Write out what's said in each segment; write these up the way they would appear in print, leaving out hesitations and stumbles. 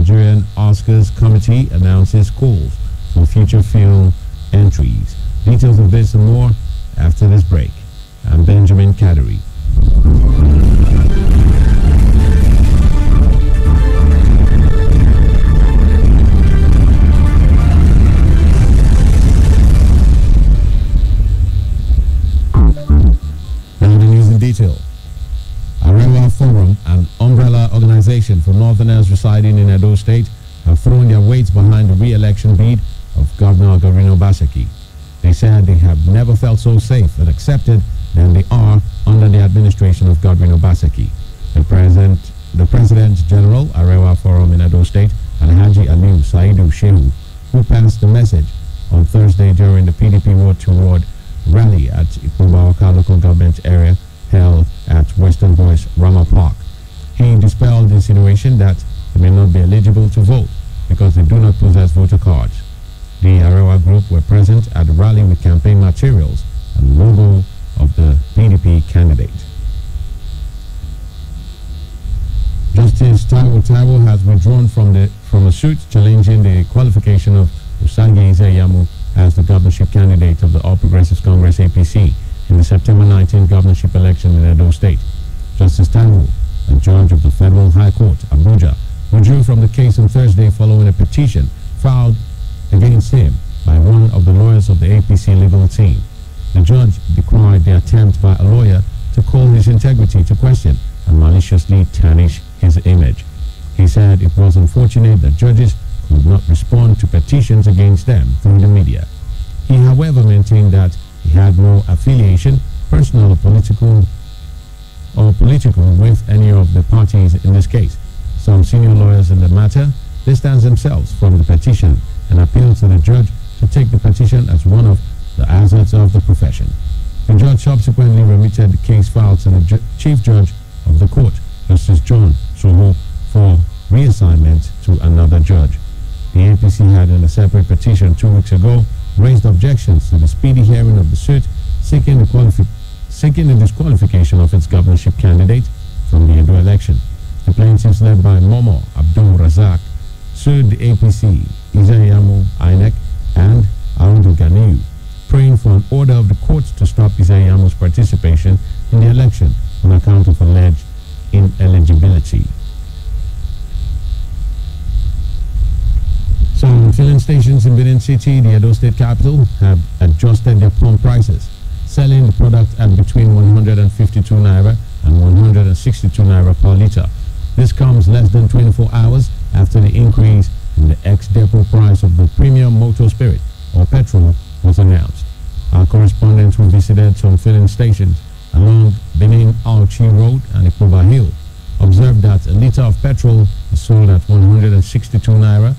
Nigerian Oscars Committee announces calls for future film entries. Details of this and more after this break. I'm Benjamin Kaderi. Now the news in detail. Arewa Forum, an umbrella organization for Northerners residing in Edo State, have thrown their weight behind the re-election bid of Governor Godwin Obaseki. They said they have never felt so safe and accepted than they are under the administration of Godwin Obaseki. The President General Arewa Forum in Edo State, Alhaji Aliu Saidu Shehu, who passed the message on Thursday during the PDP Ward to Ward rally at Ikubawaka local government area held at Western Boys Rama Park. He dispelled the insinuation that they may not be eligible to vote because they do not possess voter cards. The Arewa group were present at the rally with campaign materials and logo of the PDP candidate. Justice Taiwo has withdrawn from a suit challenging the qualification of Usangi Izeyamu as the governorship candidate of the All Progressives Congress APC in the September 19 governorship election in Edo State. Justice Taiwo, a judge of the Federal High Court, Abuja, withdrew from the case on Thursday following a petition filed against him by one of the lawyers of the APC legal team. The judge decried the attempt by a lawyer to call his integrity to question and maliciously tarnish his image. He said it was unfortunate that judges could not respond to petitions against them through the media. He, however, maintained that he had no affiliation, personal or political, with any of the parties in this case. Some senior lawyers in the matter distanced themselves from the petition and appealed to the judge to take the petition as one of the hazards of the profession. The judge subsequently remitted the case file to the chief judge of the court, Justice John Soho, for reassignment to another judge. The APC had in a separate petition 2 weeks ago raised objections to the speedy hearing of the suit seeking the disqualification of its governorship candidate from the Edo election. The plaintiffs, led by Momo Abdul Razak, sued the APC, Izeyamu, INEC, and Audu Ganiyu, praying for an order of the court to stop Izeyamu's participation in the election on account of alleged ineligibility. Some filling stations in Benin City, the Edo State capital, have adjusted their pump prices, selling the product at between 152 naira and 162 naira per litre. This comes less than 24 hours after the increase in the ex-depot price of the premium motor spirit, or petrol, was announced. Our correspondent who visited some filling stations along Benin Auchi Road and Ikuba Hill observed that a litre of petrol is sold at 162 naira,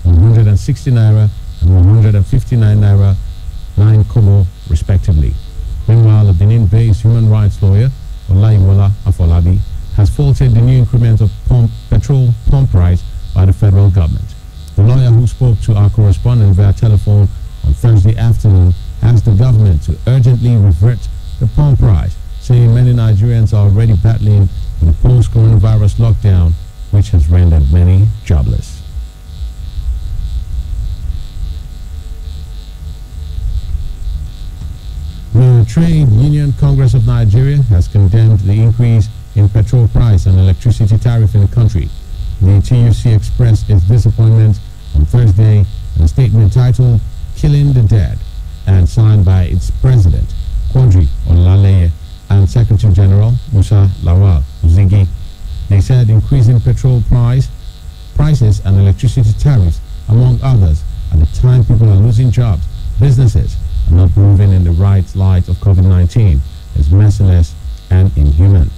160 naira and 159 naira 9 kobo respectively. Meanwhile, a Benin-based human rights lawyer, Olaiwola Afolabi, has faulted the new increment of petrol pump price by the federal government. The lawyer, who spoke to our correspondent via telephone on Thursday afternoon, asked the government to urgently revert the pump price, saying many Nigerians are already battling with the post-coronavirus lockdown, which has rendered many jobless. The Trade Union Congress of Nigeria has condemned the increase in petrol price and electricity tariff in the country. The TUC expressed its disappointment on Thursday in a statement titled "Killing the Dead" and signed by its president, Quadri Olaleye, and Secretary General Musa Lawal Uzigi. They said increasing petrol prices and electricity tariffs, among others, at the time people are losing jobs, businesses are not moving in the right light of COVID-19, is merciless and inhuman.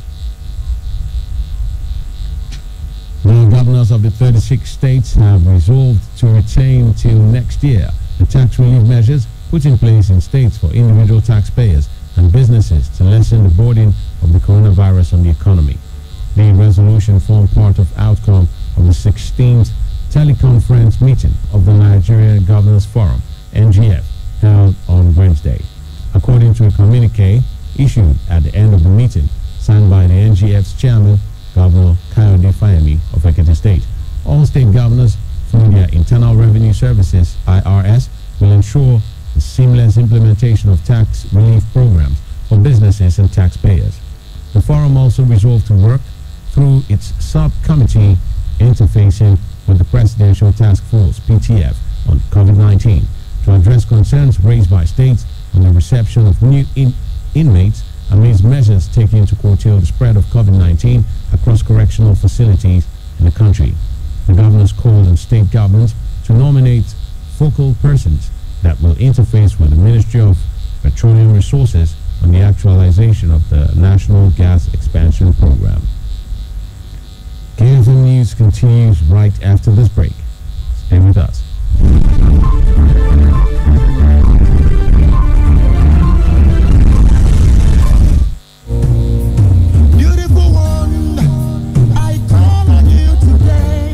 The governors of the 36 states have resolved to retain till next year the tax relief measures put in place in states for individual taxpayers and businesses to lessen the burden of the coronavirus on the economy. The resolution formed part of outcome of the 16th teleconference meeting of the Nigeria Governors Forum, NGF, held on Wednesday. According to a communique issued at the end of the meeting, signed by the NGF's chairman, Governor Kayode Fayemi of Ekiti State, all All state governors, through their Internal Revenue Services (IRS), will ensure the seamless implementation of tax relief programs for businesses and taxpayers. The forum also resolved to work through its subcommittee interfacing with the Presidential Task Force (PTF) on COVID-19 to address concerns raised by states on the reception of new inmates amidst measures taken to curtail the spread of COVID-19 across correctional facilities in the country. The governors called on state governments to nominate focal persons that will interface with the Ministry of Petroleum Resources on the actualization of the National Gas Expansion Program. KFM News continues right after this break. Stay with us. Beautiful one, I call on you today.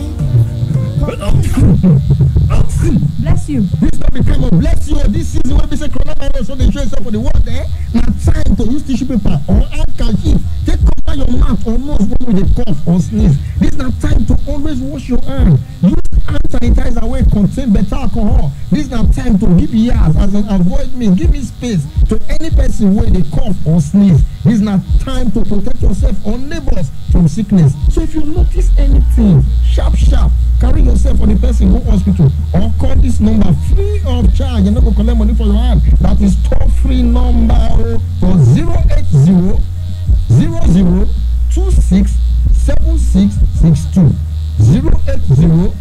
Bless you. This not become a bless you. This season when we say coronavirus, so they show yourself for the world there. Now time to use tissue paper or handkerchief. Take cover your mouth or nose when you cough or sneeze. This is not time to always wash your hands. Use hand sanitizer where it contain better alcohol. This is not time to give ears as an avoid me. Give me space to any person where they cough or sneeze. This is not time to protect yourself or neighbors from sickness. So if you notice anything, sharp, carry yourself or the person go hospital or call this number free of charge. You're not going to collect money for your hand. That is toll-free number for 080 00 26 7662. 080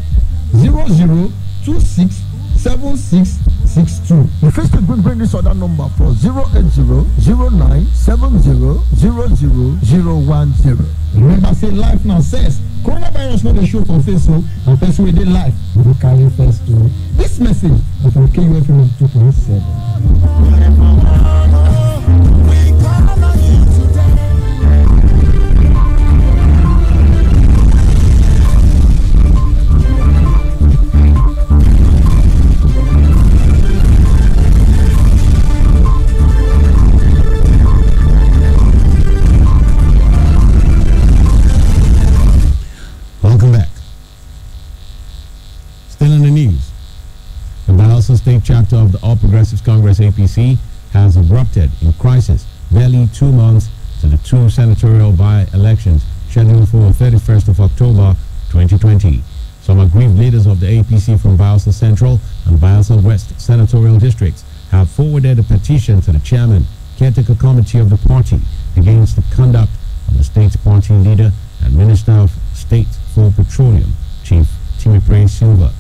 00 26 7662. The first will bring this other number for 080 09 70 00010. Remember, say life now says coronavirus not a show for Facebook and first we did life. We carry first to this message from KUFM 2.7. We call on you today. Welcome back. Still in the news. The Bayelsa State chapter of the All Progressives Congress APC has erupted in crisis barely 2 months to the two senatorial by-elections scheduled for 31st of October 2020. Some aggrieved leaders of the APC from Bayelsa Central and Bayelsa West senatorial districts have forwarded a petition to the chairman, caretaker committee of the party against the conduct of the state's party leader and Minister of State for Petroleum, Chief Timipre Silva.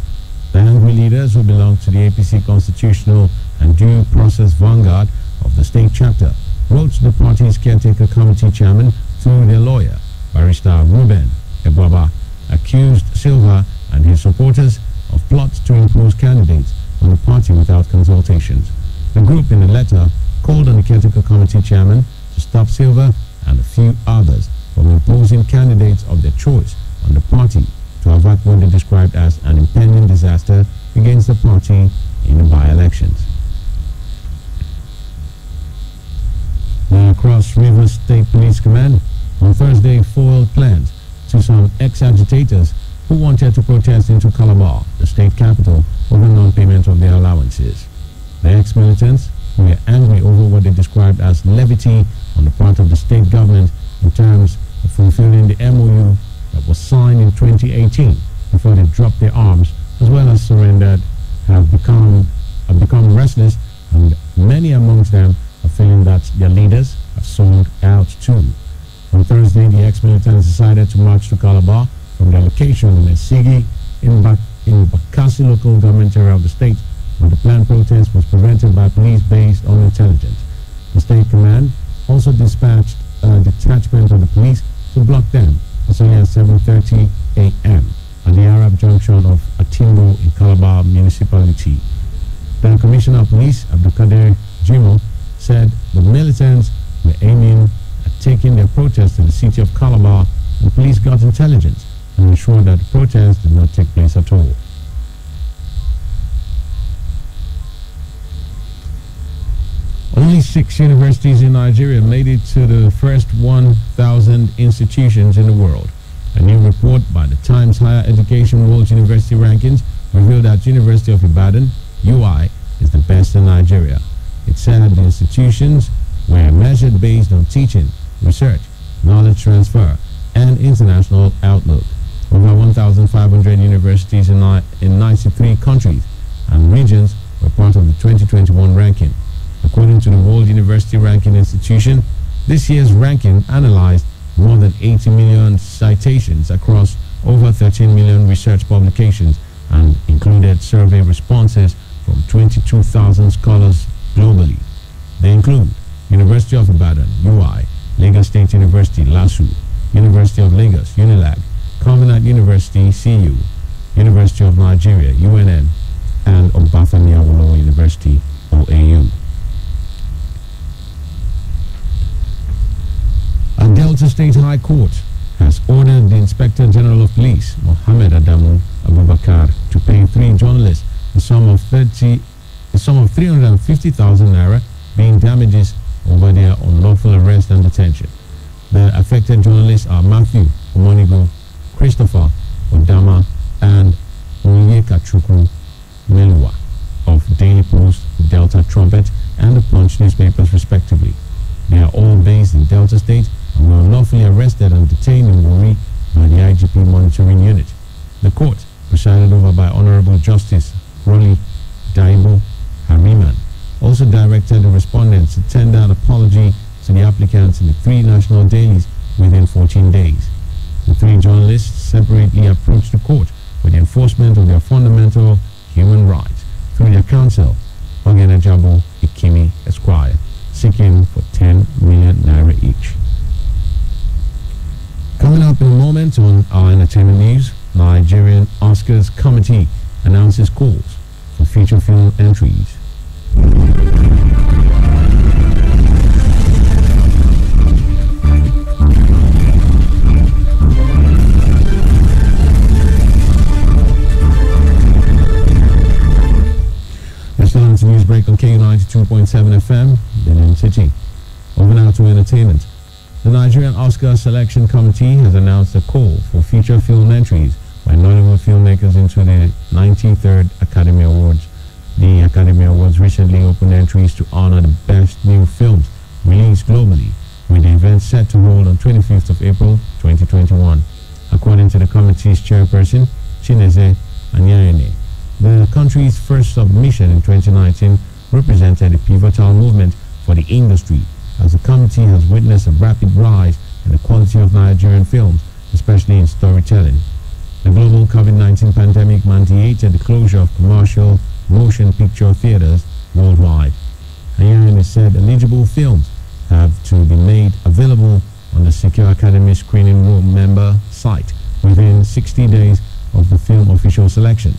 The angry leaders who belong to the APC Constitutional and Due Process Vanguard of the state chapter wrote to the party's caretaker committee chairman through their lawyer, Barrister Ruben Ebwaba, accused Silva and his supporters of plots to impose candidates on the party without consultations. The group in a letter called on the caretaker committee chairman to stop Silva and a few others from imposing candidates of their choice on the party to avert what they described as an impending disaster against the party in the by-elections. The Cross River State Police Command on Thursday foiled plans to some ex-agitators who wanted to protest into Calabar, the state capital, over non-payment of their allowances. The ex-militants were angry over what they described as levity on the part of the state government in terms of fulfilling the MOU that was signed in 2018 before they dropped their arms, as well as surrendered, have become restless, and many amongst them are feeling that their leaders have sold out too. On Thursday, the ex-militants decided to march to Calabar from their location in Esigi in Bakassi local government area of the state, where the planned protest was prevented by police based on intelligence. The state command also dispatched a detachment of the police to block them as early as 7:30 a.m. at the Arab junction of Atimbo in Calabar municipality. The Commissioner of Police, Abdulkader Jimo, said the militants were aiming at taking their protest to the city of Calabar, and police got intelligence and ensured that the protest did not take place at all. Only 6 universities in Nigeria made it to the first 1,000 institutions in the world. A new report by the Times Higher Education World University Rankings revealed that University of Ibadan, UI, is the best in Nigeria. It said the institutions were measured based on teaching, research, knowledge transfer, and international outlook. Over 1,500 universities in 93 countries and regions were part of the 2021 ranking. According to the World University Ranking Institution, this year's ranking analyzed more than 80 million citations across over 13 million research publications and included survey responses from 22,000 scholars globally. They include University of Ibadan, UI, Lagos State University, LASU, University of Lagos, UNILAG, Covenant University, CU, University of Nigeria, UNN, and Obafemi Awolowo University, OAU. A Delta State High Court has ordered the Inspector General of Police, Mohammed Adamu Abubakar, to pay 3 journalists the sum of 350,000 naira, being damages over their unlawful arrest and detention. The affected journalists are Matthew Omonigo, Christopher Odama, and Onyekachukwu Meluwa of Daily Post, Delta Trumpet, and the Punch newspapers respectively. They are all based in Delta State and were unlawfully arrested and detained in Warri by the IGP Monitoring Unit. The court, presided over by Honorable Justice Rolly Daibo Hariman, also directed the respondents to tender an apology to the applicants in the 3 national dailies within 14 days. The 3 journalists separately approached the court for the enforcement of their fundamental human rights through their counsel, Ogenajabo Ikimi Esquire, seeking for 10 million naira each. Coming up in a moment on our entertainment news, Nigerian Oscars Committee announces calls for feature film entries. Listening to Newsbreak on K92.7 FM, Benin City. Over now to entertainment. The Nigerian Oscar Selection Committee has announced a call for feature film entries by Nollywood filmmakers into the 93rd Academy Awards. The Academy Awards recently opened entries to honor the best new films released globally, with the event set to hold on 25th of April 2021. According to the committee's chairperson, Chineze Anyayene, the country's first submission in 2019 represented a pivotal movement for the industry, as the committee has witnessed a rapid rise in the quality of Nigerian films, especially in storytelling. The global COVID-19 pandemic mandated the closure of commercial motion picture theaters worldwide. Anyayene said eligible films have to be made available on the Secure Academy Screening Room member site within 60 days of the film official selection.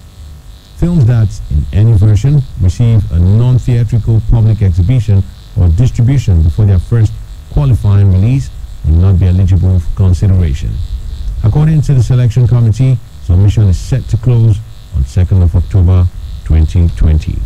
Films that, in any version, receive a non-theatrical public exhibition or distribution before their first qualifying release will not be eligible for consideration. According to the selection committee, submission is set to close on 2nd of October 2020.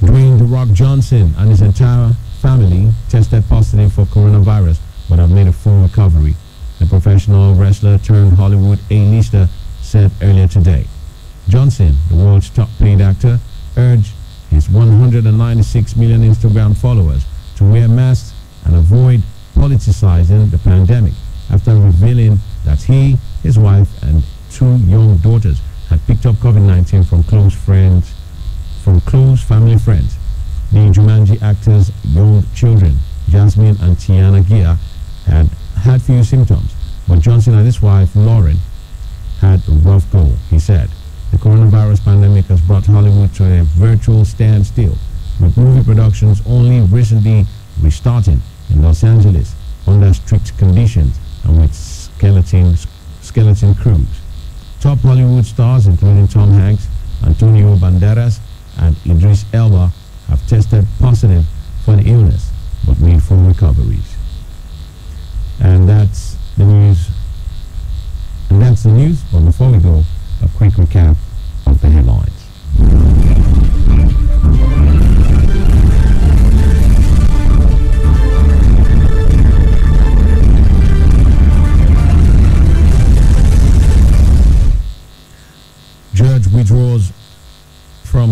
Dwayne "The Rock" Johnson and his entire family tested positive for coronavirus but have made a full recovery. The professional wrestler turned Hollywood A-lister said earlier today. Johnson, the world's top-paid actor, urged his 196 million Instagram followers to wear masks and avoid politicizing the pandemic after revealing that he, his wife, and 2 young daughters had picked up COVID-19 from close family friends. The Jumanji actors' young children, Jasmine and Tiana Gia, had few symptoms, but Johnson and his wife, Lauren, had a rough go, he said. The coronavirus pandemic has brought Hollywood to a virtual standstill, with movie productions only recently restarting in Los Angeles under strict conditions and with skeleton crews. Top Hollywood stars including Tom Hanks, Antonio Banderas, and Idris Elba have tested positive for the illness but made full recoveries. And that's the news. But before we go, a quick recap of the headlines.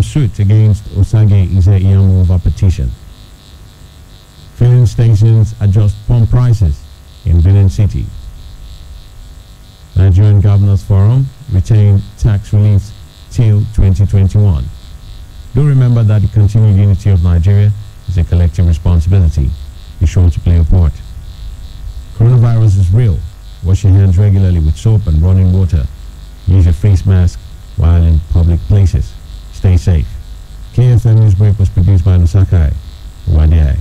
suit against Osage Ise Iyamu over petition. Filling stations adjust pump prices in Benin City. Nigerian Governors Forum retain tax reliefs till 2021. Do remember that the continued unity of Nigeria is a collective responsibility. Be sure to play a part. Coronavirus is real. Wash your hands regularly with soap and running water. Use your face mask while in public places. Stay safe. KFM Newsbreak was produced by Nusakai Wadiai.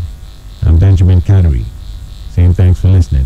I'm Benjamin Kadri. Saying thanks for listening.